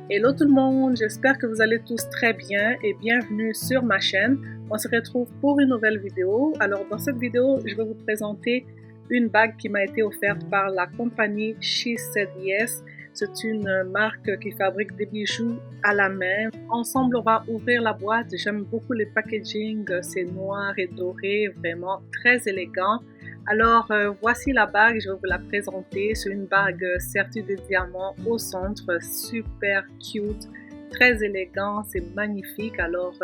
Hello tout le monde, j'espère que vous allez tous très bien et bienvenue sur ma chaîne. On se retrouve pour une nouvelle vidéo. Alors dans cette vidéo, je vais vous présenter une bague qui m'a été offerte par la compagnie She Said Yes. C'est une marque qui fabrique des bijoux à la main. Ensemble, on va ouvrir la boîte. J'aime beaucoup les packaging, c'est noir et doré, vraiment très élégant. Alors voici la bague, je vais vous la présenter. C'est une bague sertie de diamants au centre, super cute, très élégant, c'est magnifique. Alors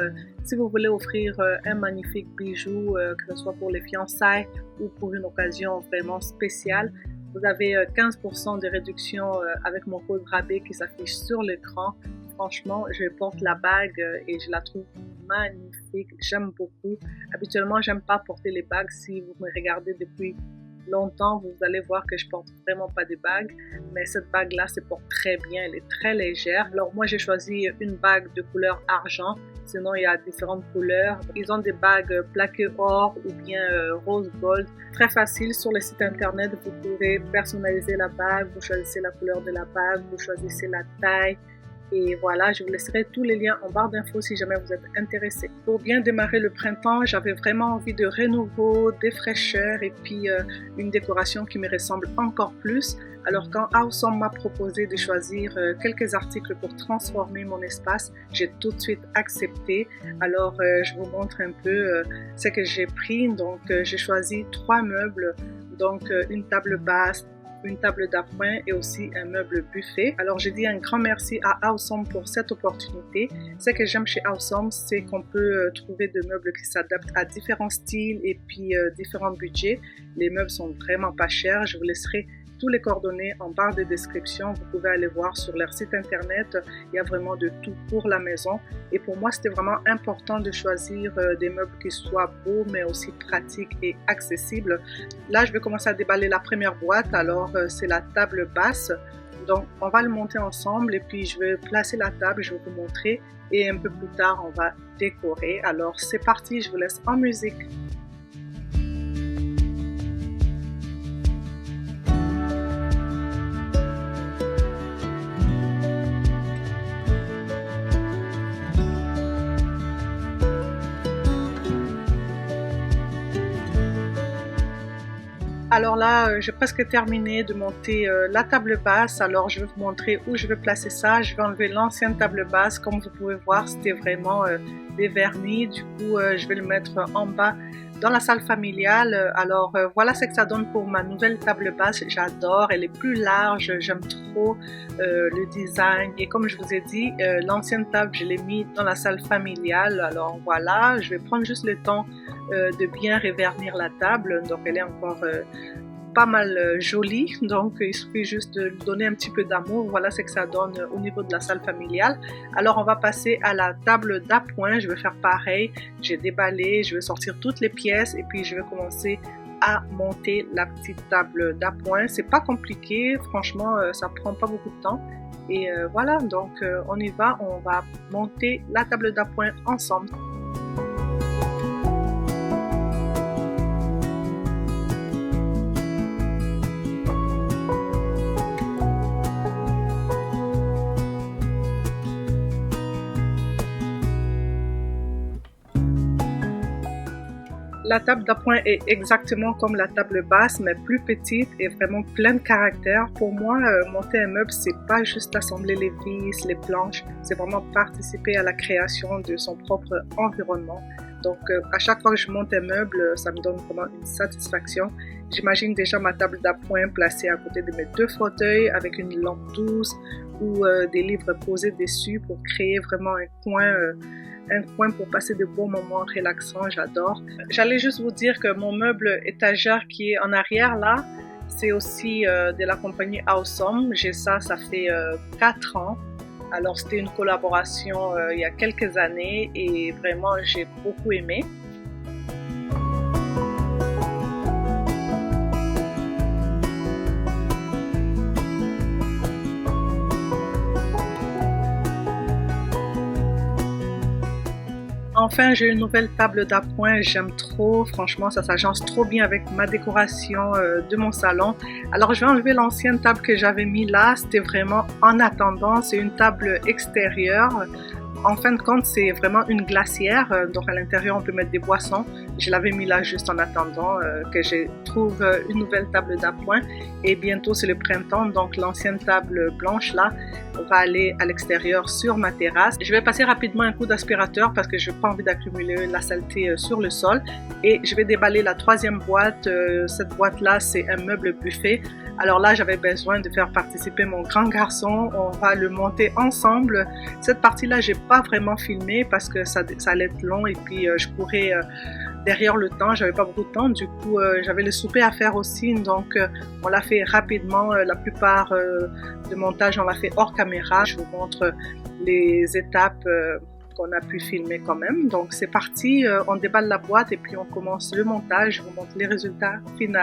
si vous voulez offrir un magnifique bijou, que ce soit pour les fiançailles ou pour une occasion vraiment spéciale, vous avez 15% de réduction avec mon code rabais qui s'affiche sur l'écran. Franchement, je porte la bague et je la trouve magnifique, j'aime beaucoup. Habituellement, j'aime pas porter les bagues. Si vous me regardez depuis longtemps, vous allez voir que je porte vraiment pas de bagues, mais cette bague-là se porte très bien, elle est très légère. Alors moi, j'ai choisi une bague de couleur argent, sinon il y a différentes couleurs. Ils ont des bagues plaquées or ou bien rose gold. Très facile, sur le site internet, vous pouvez personnaliser la bague, vous choisissez la couleur de la bague, vous choisissez la taille. Et voilà, je vous laisserai tous les liens en barre d'infos si jamais vous êtes intéressé. Pour bien démarrer le printemps, j'avais vraiment envie de renouveau, des fraîcheurs et puis une décoration qui me ressemble encore plus. Alors quand Awesome m'a proposé de choisir quelques articles pour transformer mon espace, j'ai tout de suite accepté. Alors je vous montre un peu ce que j'ai pris. Donc j'ai choisi 3 meubles, donc une table basse, une table d'appoint et aussi un meuble buffet. Alors je dis un grand merci à Awesome pour cette opportunité. Ce que j'aime chez Awesome, c'est qu'on peut trouver des meubles qui s'adaptent à différents styles et puis différents budgets. Les meubles sont vraiment pas chers. Je vous laisserai tous les coordonnées en barre de description. Vous pouvez aller voir sur leur site internet. Il y a vraiment de tout pour la maison. Et pour moi, c'était vraiment important de choisir des meubles qui soient beaux, mais aussi pratiques et accessibles. Là, je vais commencer à déballer la première boîte. Alors, c'est la table basse. Donc, on va le monter ensemble et puis je vais placer la table, je vais vous montrer. Et un peu plus tard, on va décorer. Alors, c'est parti, je vous laisse en musique. Alors là, j'ai presque terminé de monter la table basse. Alors je vais vous montrer où je vais placer ça. Je vais enlever l'ancienne table basse. Comme vous pouvez voir, c'était vraiment des vernis. Du coup, je vais le mettre en bas dans la salle familiale. Alors voilà ce que ça donne pour ma nouvelle table basse. J'adore, elle est plus large, j'aime trop le design. Et comme je vous ai dit, l'ancienne table, je l'ai mis dans la salle familiale. Alors voilà, je vais prendre juste le temps de bien revernir la table. Donc elle est encore pas mal jolie, donc il suffit juste de lui donner un petit peu d'amour. Voilà ce que ça donne au niveau de la salle familiale. Alors on va passer à la table d'appoint. Je vais faire pareil, j'ai déballé, je vais sortir toutes les pièces et puis je vais commencer à monter la petite table d'appoint. C'est pas compliqué, franchement ça prend pas beaucoup de temps. Et voilà, donc on y va, on va monter la table d'appoint ensemble. La table d'appoint est exactement comme la table basse, mais plus petite et vraiment plein de caractère. Pour moi, monter un meuble, c'est pas juste assembler les vis, les planches, c'est vraiment participer à la création de son propre environnement. Donc, à chaque fois que je monte un meuble, ça me donne vraiment une satisfaction. J'imagine déjà ma table d'appoint placée à côté de mes 2 fauteuils avec une lampe douce ou des livres posés dessus pour créer vraiment un coin pour passer de bons moments relaxants, j'adore. J'allais juste vous dire que mon meuble étagère qui est en arrière là, c'est aussi de la compagnie Awesome. J'ai ça fait 4 ans. Alors c'était une collaboration il y a quelques années et vraiment j'ai beaucoup aimé. Enfin, j'ai une nouvelle table d'appoint, j'aime trop, franchement ça s'agence trop bien avec ma décoration de mon salon. Alors je vais enlever l'ancienne table que j'avais mis là, c'était vraiment en attendant, c'est une table extérieure. En fin de compte, c'est vraiment une glacière, donc à l'intérieur on peut mettre des boissons. Je l'avais mis là juste en attendant que je trouve une nouvelle table d'appoint. Et bientôt c'est le printemps, donc l'ancienne table blanche là va aller à l'extérieur sur ma terrasse. Je vais passer rapidement un coup d'aspirateur parce que je n'ai pas envie d'accumuler la saleté sur le sol. Et je vais déballer la troisième boîte. Cette boîte là c'est un meuble buffet. Alors là j'avais besoin de faire participer mon grand garçon, on va le monter ensemble. Cette partie là j'ai pas vraiment filmé parce que ça allait être long et puis je courais derrière le temps, j'avais pas beaucoup de temps, du coup j'avais le souper à faire aussi, donc on l'a fait rapidement. La plupart de montage on l'a fait hors caméra. Je vous montre les étapes qu'on a pu filmer quand même. Donc c'est parti, on déballe la boîte et puis on commence le montage. Je vous montre les résultats finaux.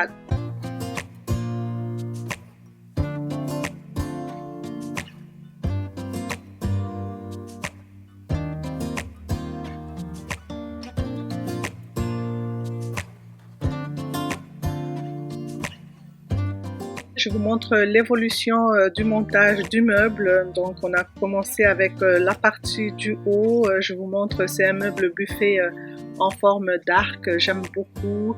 Je vous montre l'évolution du montage du meuble. Donc on a commencé avec la partie du haut. Je vous montre, c'est un meuble buffet en forme d'arc. J'aime beaucoup.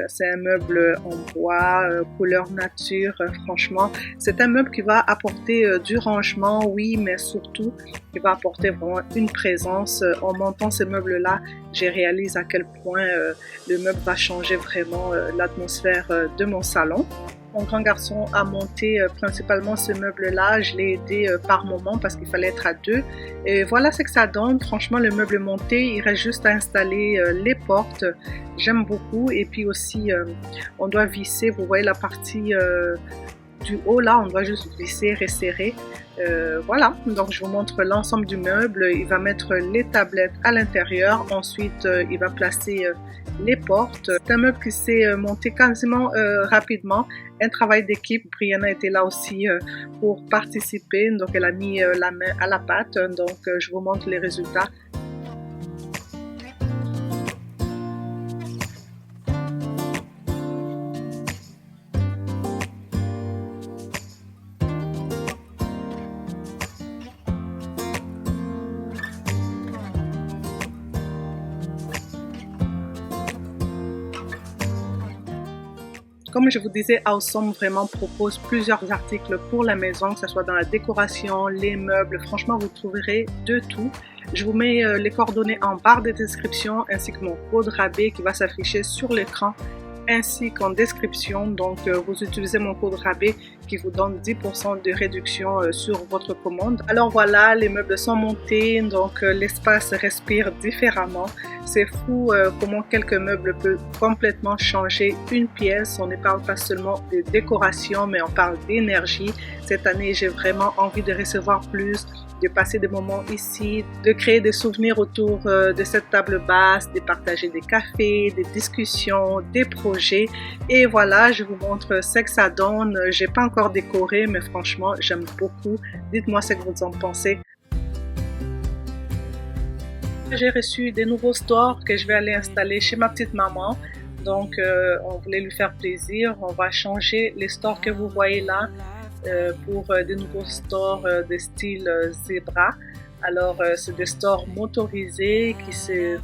C'est un meuble en bois, couleur nature. Franchement, c'est un meuble qui va apporter du rangement, oui, mais surtout qui va apporter vraiment une présence. En montant ces meubles-là, j'ai réalisé à quel point le meuble va changer vraiment l'atmosphère de mon salon. Mon grand garçon a monté principalement ce meuble-là. Je l'ai aidé par moment parce qu'il fallait être à deux. Et voilà ce que ça donne. Franchement, le meuble monté, il reste juste à installer les portes. J'aime beaucoup. Et puis aussi, on doit visser. Vous voyez la partie du haut là, on doit juste visser, resserrer. Voilà, donc je vous montre l'ensemble du meuble. Il va mettre les tablettes à l'intérieur. Ensuite, il va placer les portes. C'est un meuble qui s'est monté quasiment rapidement. Un travail d'équipe. Brianna était là aussi pour participer. Donc elle a mis la main à la pâte. Donc je vous montre les résultats. Comme je vous disais, Awesome vraiment propose plusieurs articles pour la maison, que ce soit dans la décoration, les meubles. Franchement, vous trouverez de tout. Je vous mets les coordonnées en barre de description ainsi que mon code rabais qui va s'afficher sur l'écran ainsi qu'en description. Donc, vous utilisez mon code rabais qui vous donne 10% de réduction sur votre commande. Alors voilà, les meubles sont montés, donc l'espace respire différemment. C'est fou comment quelques meubles peuvent complètement changer une pièce. On ne parle pas seulement de décoration, mais on parle d'énergie. Cette année, j'ai vraiment envie de recevoir plus, de passer des moments ici, de créer des souvenirs autour de cette table basse, de partager des cafés, des discussions, des projets. Et voilà, je vous montre ce que ça donne. J'ai pas encore décoré, mais franchement, j'aime beaucoup. Dites-moi ce que vous en pensez. J'ai reçu des nouveaux stores que je vais aller installer chez ma petite maman. Donc, on voulait lui faire plaisir. On va changer les stores que vous voyez là pour des nouveaux stores de style Zebra. Alors, c'est des stores motorisés qui se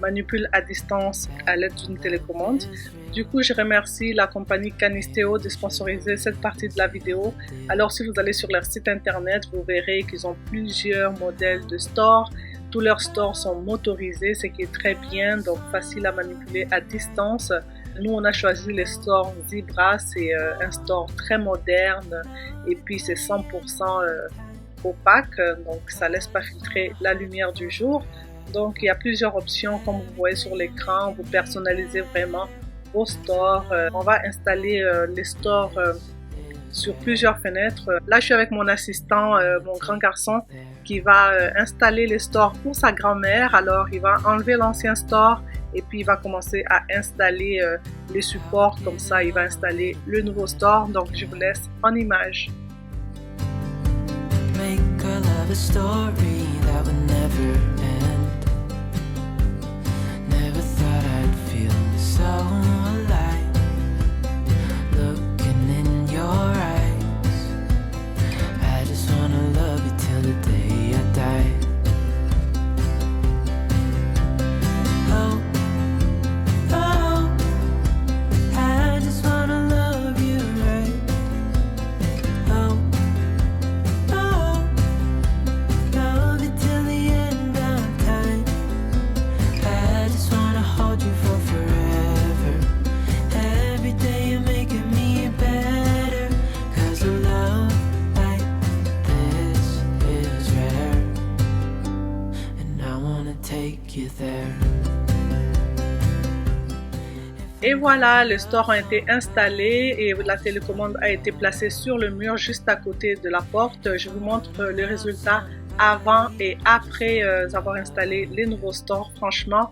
manipulent à distance à l'aide d'une télécommande. Du coup, je remercie la compagnie Canisteo de sponsoriser cette partie de la vidéo. Alors, si vous allez sur leur site internet, vous verrez qu'ils ont plusieurs modèles de stores. Tous leurs stores sont motorisés, ce qui est très bien, donc facile à manipuler à distance. Nous, on a choisi le store Zebra, c'est un store très moderne et puis c'est 100% opaque, donc ça ne laisse pas filtrer la lumière du jour. Donc, il y a plusieurs options, comme vous voyez sur l'écran, vous personnalisez vraiment vos stores. On va installer les stores sur plusieurs fenêtres. Là, je suis avec mon assistant, mon grand garçon, qui va installer les stores pour sa grand-mère. Alors, il va enlever l'ancien store et puis il va commencer à installer les supports. Comme ça, il va installer le nouveau store. Donc, je vous laisse en image. Make our love a story that would never end. alive, looking in your eyes. I just wanna love you till the day I die. Oh, oh, I just wanna love you right. Oh, oh, love you till the end of time. I just wanna hold you for forever. Every day you're making me better. 'Cause a love like this is rare. And I wanna take you there. Et voilà, le store a été installé et la télécommande a été placée sur le mur juste à côté de la porte. Je vous montre le résultat avant et après avoir installé les nouveaux stores. Franchement,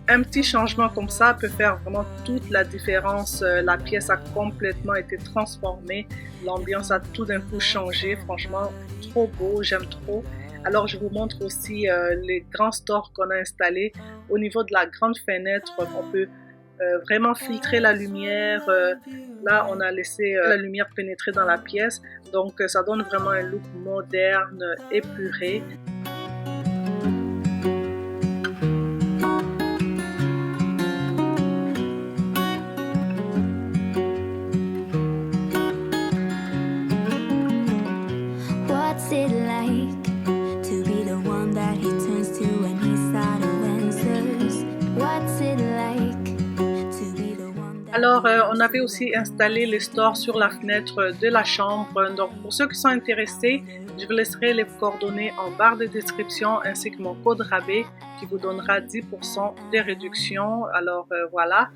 un petit changement comme ça peut faire vraiment toute la différence. La pièce a complètement été transformée. L'ambiance a tout d'un coup changé. Franchement, trop beau, j'aime trop. Alors, je vous montre aussi les grands stores qu'on a installés. Au niveau de la grande fenêtre, on peut vraiment filtrer la lumière. Là, on a laissé la lumière pénétrer dans la pièce. Donc, ça donne vraiment un look moderne, épuré. What's it like to be the one that he turns to when he's out of answers? What's it like to be the one that... Alors, on avait aussi installé les stores sur la fenêtre de la chambre. Donc, pour ceux qui sont intéressés, je vous laisserai les coordonnées en barre de description ainsi que mon code rabais qui vous donnera 10% de réduction. Alors, voilà.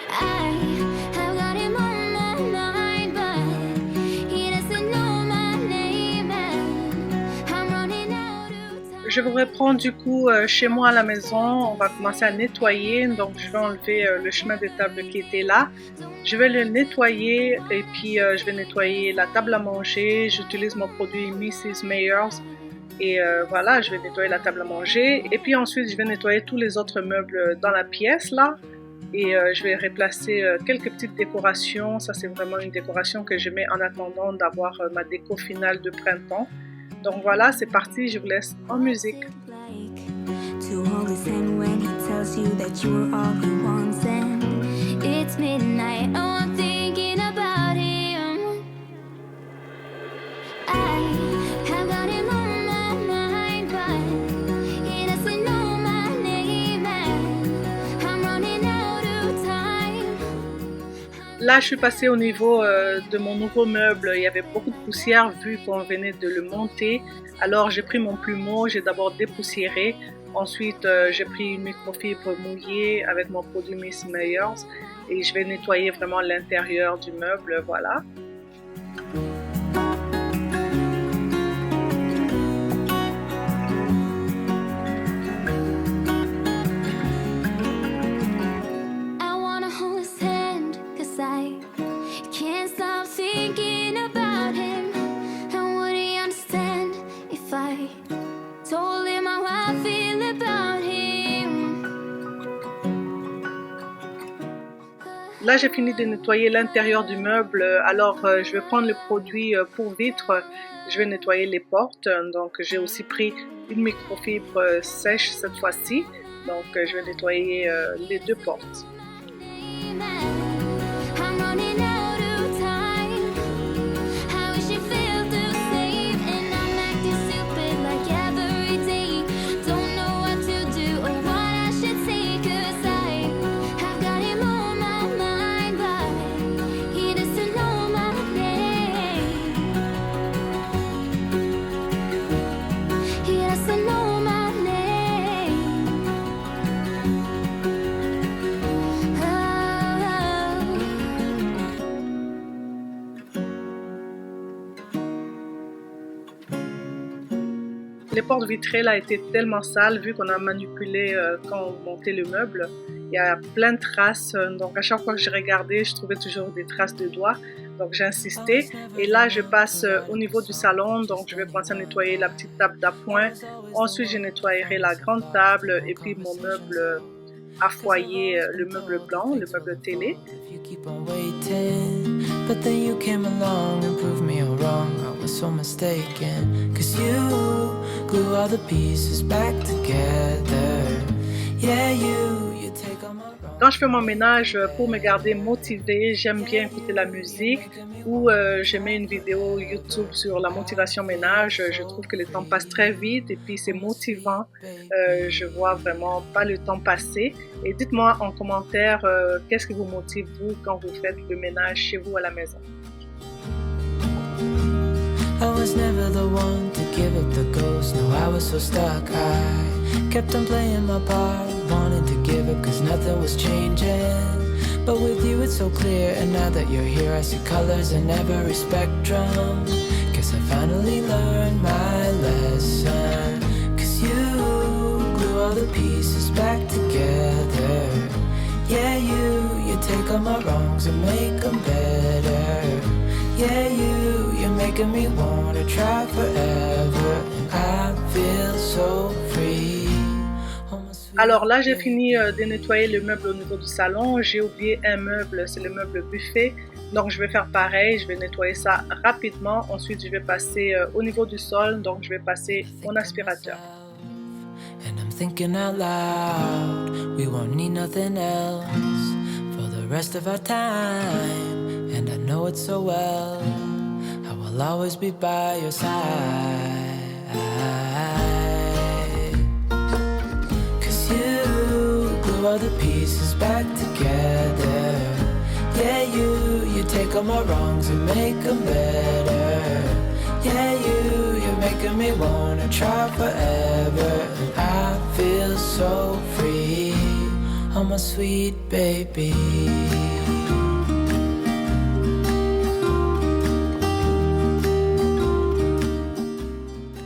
I've got him on my mind, but he doesn't know my name, and I'm running out of time. Je vous reprends du coup chez moi à la maison. On va commencer à nettoyer. Donc, je vais enlever le chemin de table qui était là. Je vais le nettoyer et puis je vais nettoyer la table à manger. J'utilise mon produit Mrs. Meyers. Et voilà, je vais nettoyer la table à manger. Et puis ensuite, je vais nettoyer tous les autres meubles dans la pièce là. Et je vais replacer quelques petites décorations. Ça, c'est vraiment une décoration que je mets en attendant d'avoir ma déco finale de printemps. Donc voilà, c'est parti. Je vous laisse en musique. To hold his hand when he tells you that you're all he wants, and it's midnight. Oh, I'm thinking about him. I have got him on my mind, but he doesn't know my name, and I'm running out of time. Là, je suis passée au niveau de mon nouveau meuble. Il y avait beaucoup de poussière vu qu'on venait de le monter. Alors, j'ai pris mon plumeau, j'ai d'abord dépoussiéré. Ensuite, j'ai pris une microfibre mouillée avec mon produit Miss Meyers et je vais nettoyer vraiment l'intérieur du meuble, voilà. I wanna hold his hand, 'cause I can't stop thinking about him. And would he understand if I told him how I feel about him? Là, j'ai fini de nettoyer l'intérieur du meuble. Alors, je vais prendre le produit pour vitre. Je vais nettoyer les portes. Donc, j'ai aussi pris une microfibre sèche cette fois-ci. Donc, je vais nettoyer les deux portes. I'm running out of time. I wish it felt the same, and I'm acting stupid like every day. Don't know what to do or what I should say, 'cause I have got him on my mind, but he doesn't know my name. He doesn't know my name. Les portes vitrées là étaient tellement sales vu qu'on a manipulé quand on montait le meuble. Il y a plein de traces, donc à chaque fois que je regardais, je trouvais toujours des traces de doigts. Donc j'ai insisté et là je passe au niveau du salon, donc je vais commencer à nettoyer la petite table d'appoint. Ensuite je nettoyerai la grande table et puis mon meuble à foyer le meuble blanc, le meuble télé. You keep on waiting, but then you came along and proved me all wrong. I was so mistaken, 'cause you glue all the pieces back together. Yeah, you take all my wrong. Quand je fais mon ménage, pour me garder motivée, j'aime bien écouter la musique ou je mets une vidéo YouTube sur la motivation ménage. Je trouve que le temps passe très vite et puis c'est motivant. Je vois vraiment pas le temps passer. Et dites-moi en commentaire qu'est-ce qui vous motive vous quand vous faites le ménage chez vous à la maison. I was never the one to give up the ghost. No, I was so stuck. I kept on playing my part, wanted to give up 'cause nothing was changing. But with you it's so clear, and now that you're here I see colors in every spectrum. Guess I finally learned my lesson, 'cause you glue all the pieces back together. Yeah, you take all my wrongs and make them better. Yeah, you're making me wanna try forever, and I feel so free. Alors là, j'ai fini de nettoyer le meuble au niveau du salon. J'ai oublié un meuble, c'est le meuble buffet. Donc je vais faire pareil, je vais nettoyer ça rapidement. Ensuite, je vais passer au niveau du sol, donc je vais passer mon aspirateur. And I'm thinking out loud, we won't need nothing else for the rest of our time. And I know it so well, I will always be by your side. 'Cause you glue all the pieces back together. Yeah, you take all my wrongs and make them better. Yeah, you're making me wanna try forever. And I feel so free, oh my sweet baby.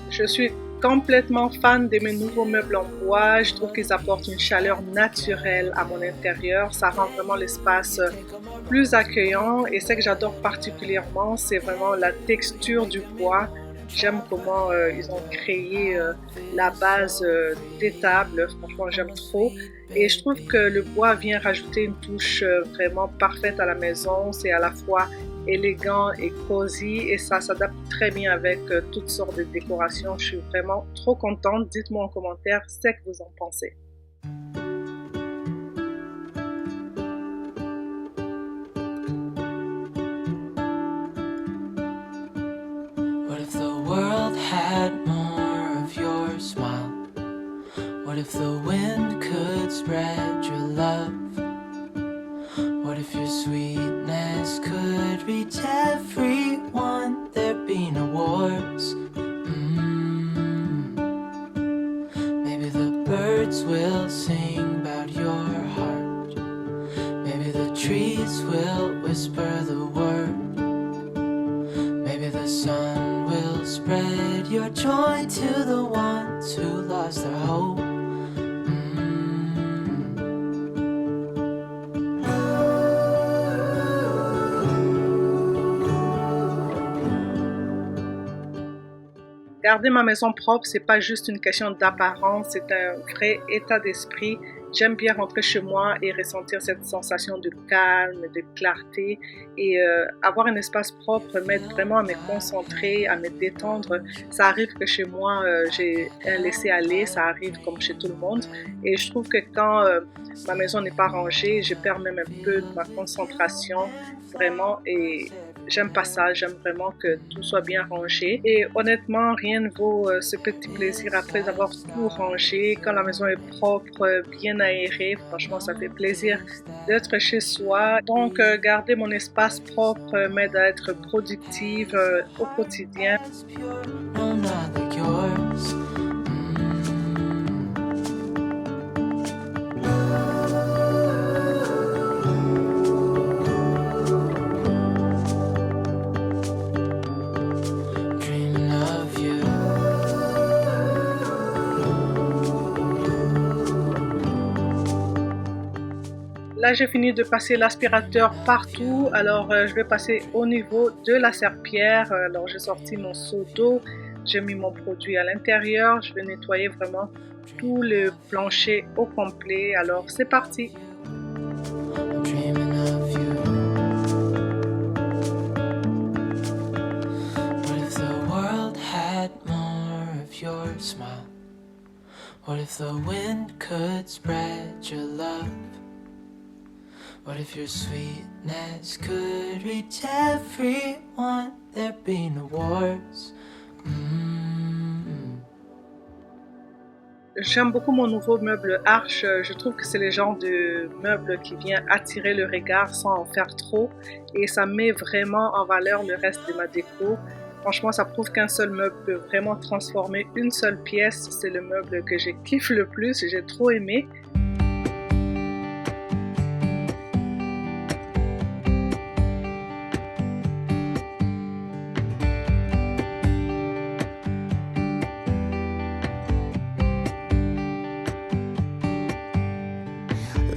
Je suis complètement fan de mes nouveaux meubles en bois. Je trouve qu'ils apportent une chaleur naturelle à mon intérieur. Ça rend vraiment l'espace plus accueillant. Et ce que j'adore particulièrement, c'est vraiment la texture du bois. J'aime comment ils ont créé la base des tables. Franchement, j'aime trop. Et je trouve que le bois vient rajouter une touche vraiment parfaite à la maison. C'est à la fois élégant et cosy et ça s'adapte très bien avec toutes sortes de décorations. Je suis vraiment trop contente. Dites-moi en commentaire ce que vous en pensez. What if the world had more of your smile? What if the wind could spread your love? What if your sweetness could reach everyone? There'd be no wars. Maybe the birds will sing about your heart. Maybe the trees will whisper the word. Maybe the sun will spread your joy to the ones who lost their hope. Garder ma maison propre, c'est pas juste une question d'apparence, c'est un vrai état d'esprit. J'aime bien rentrer chez moi et ressentir cette sensation de calme, de clarté. Et avoir un espace propre m'aide vraiment à me concentrer, à me détendre. Ça arrive que chez moi, j'ai un laisser-aller, ça arrive comme chez tout le monde. Et je trouve que quand ma maison n'est pas rangée, je perds même un peu de ma concentration, vraiment. Et j'aime pas ça, j'aime vraiment que tout soit bien rangé. Et honnêtement, rien ne vaut ce petit plaisir après avoir tout rangé. Quand la maison est propre, bien aérée, franchement, ça fait plaisir d'être chez soi. Donc, garder mon espace propre m'aide à être productive au quotidien. Là, j'ai fini de passer l'aspirateur partout. Alors, je vais passer au niveau de la serpillière. Alors, j'ai sorti mon seau d'eau. J'ai mis mon produit à l'intérieur. Je vais nettoyer vraiment tout le plancher au complet. Alors c'est parti! Dreaming of you. What if the world had more of your smile? What if the wind could spread your love? What if your sweetness could reach everyone? There'd be no wars. J'aime beaucoup mon nouveau meuble Arche. Je trouve que c'est le genre de meuble qui vient attirer le regard sans en faire trop. Et ça met vraiment en valeur le reste de ma déco. Franchement, ça prouve qu'un seul meuble peut vraiment transformer une seule pièce. C'est le meuble que je kiffe le plus. J'ai trop aimé.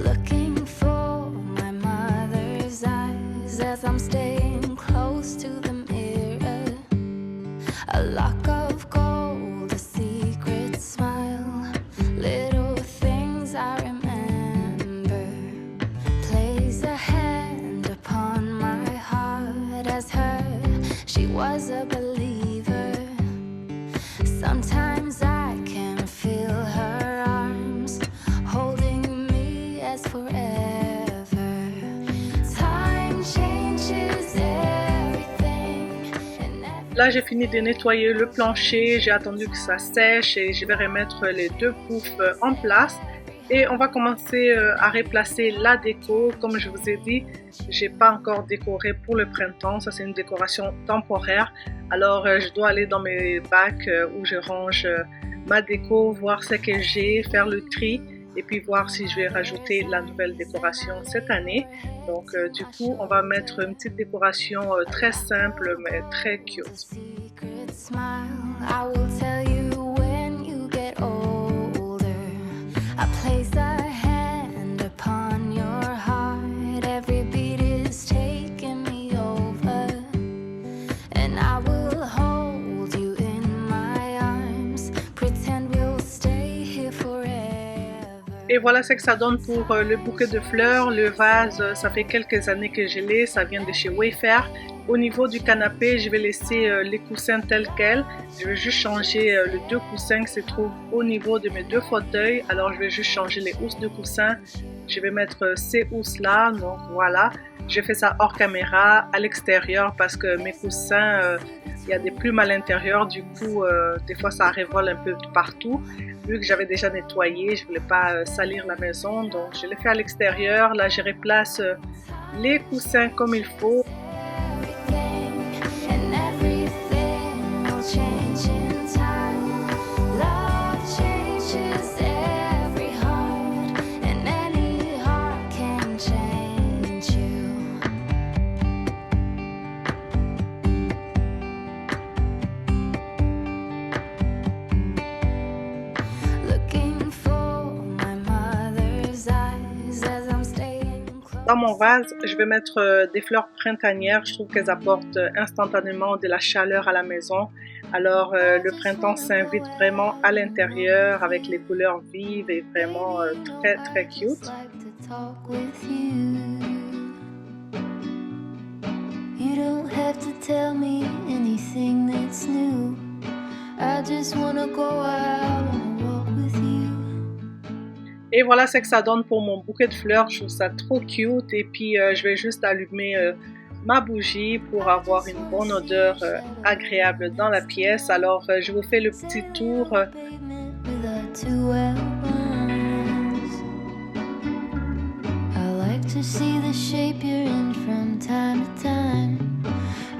Looking for my mother's eyes as I'm staying close to the mirror. A lock of gold, a secret smile, little things I remember. Place a hand upon my heart as her, she was a believer. Sometimes I can feel her arms holding me as forever. Time changes everything and Là, j'ai fini de nettoyer le plancher. J'ai attendu que ça sèche et je vais remettre les deux poufs en place. Et on va commencer à replacer la déco. Comme je vous ai dit, j'ai pas encore décoré pour le printemps. Ça, c'est une décoration temporaire. Alors, je dois aller dans mes bacs où je range ma déco, voir ce que j'ai, faire le tri et puis voir si je vais rajouter la nouvelle décoration cette année. Donc, du coup, on va mettre une petite décoration très simple mais très cute. secret smile. I will tell you when you get older. I place a hand upon your heart. Every beat is taking me over. And I will hold you in my arms. Pretend we'll stay here forever. Et voilà ce que ça donne pour le bouquet de fleurs. Le vase, ça fait quelques années que je l'ai, ça vient de chez Wayfair. Au niveau du canapé, je vais laisser les coussins tels quels. Je vais juste changer les deux coussins qui se trouvent au niveau de mes deux fauteuils. Alors je vais juste changer les housses de coussins. Je vais mettre ces housses-là, donc voilà. Je fais ça hors caméra, à l'extérieur, parce que mes coussins, il y a des plumes à l'intérieur. Du coup, des fois ça révole un peu partout. Vu que j'avais déjà nettoyé, je voulais pas salir la maison, donc je l'ai fait à l'extérieur. Là, je replace les coussins comme il faut. Everything and everything will change in time. Love changes every heart, and any heart can change you. Looking for my mother's eyes as I'm staying close. Dans mon vase, je vais mettre des fleurs printanières. Je trouve qu'elles apportent instantanément de la chaleur à la maison. Alors, le printemps s'invite vraiment à l'intérieur avec les couleurs vives et vraiment très très cute. Just like to talk with you. You don't have to tell me anything that's new. I just wanna go out and walk with you. Et voilà ce que ça donne pour mon bouquet de fleurs. Je trouve ça trop cute. Et puis, je vais juste allumer ma bougie pour avoir une bonne odeur agréable dans la pièce. Alors, je vous fais le petit tour. Pavement with our two outlines. I like to see the shape you're in from time to time.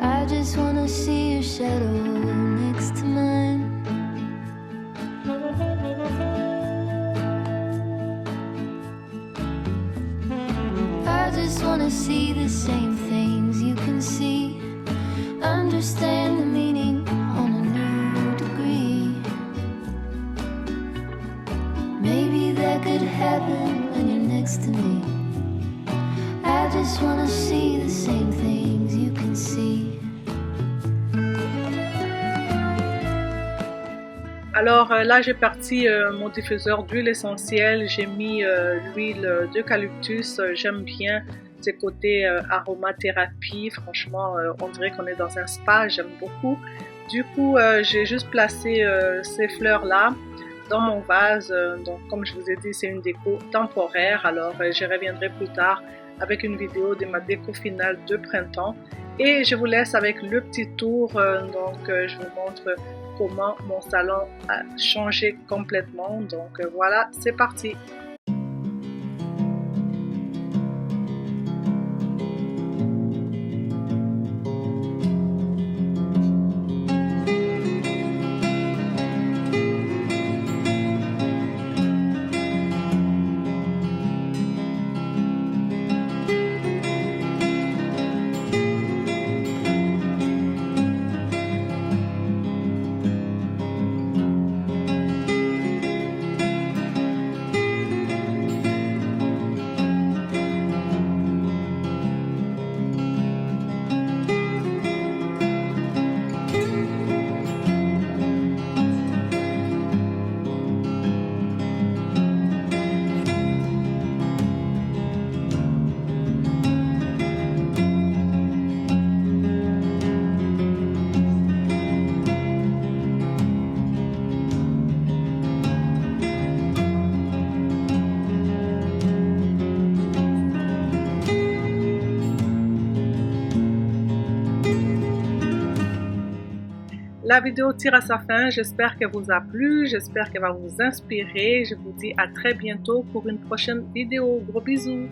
I just wanna see your shadow next to mine. I just wanna see the same things you can see. Understand the meaning on a new degree. Maybe that could happen when you're next to me. I just wanna see the same things you can see. Alors là, j'ai parti mon diffuseur d'huile essentielle, j'ai mis l'huile d'eucalyptus, j'aime bien ces côtés aromathérapie, franchement on dirait qu'on est dans un spa, j'aime beaucoup. Du coup, j'ai juste placé ces fleurs-là dans mon vase, donc comme je vous ai dit, c'est une déco temporaire, alors je reviendrai plus tard avec une vidéo de ma déco finale de printemps. Et je vous laisse avec le petit tour, donc je vous montre comment mon salon a changé complètement. Donc voilà, c'est parti! La vidéo tire à sa fin, j'espère qu'elle vous a plu, j'espère qu'elle va vous inspirer. Je vous dis à très bientôt pour une prochaine vidéo. Gros bisous!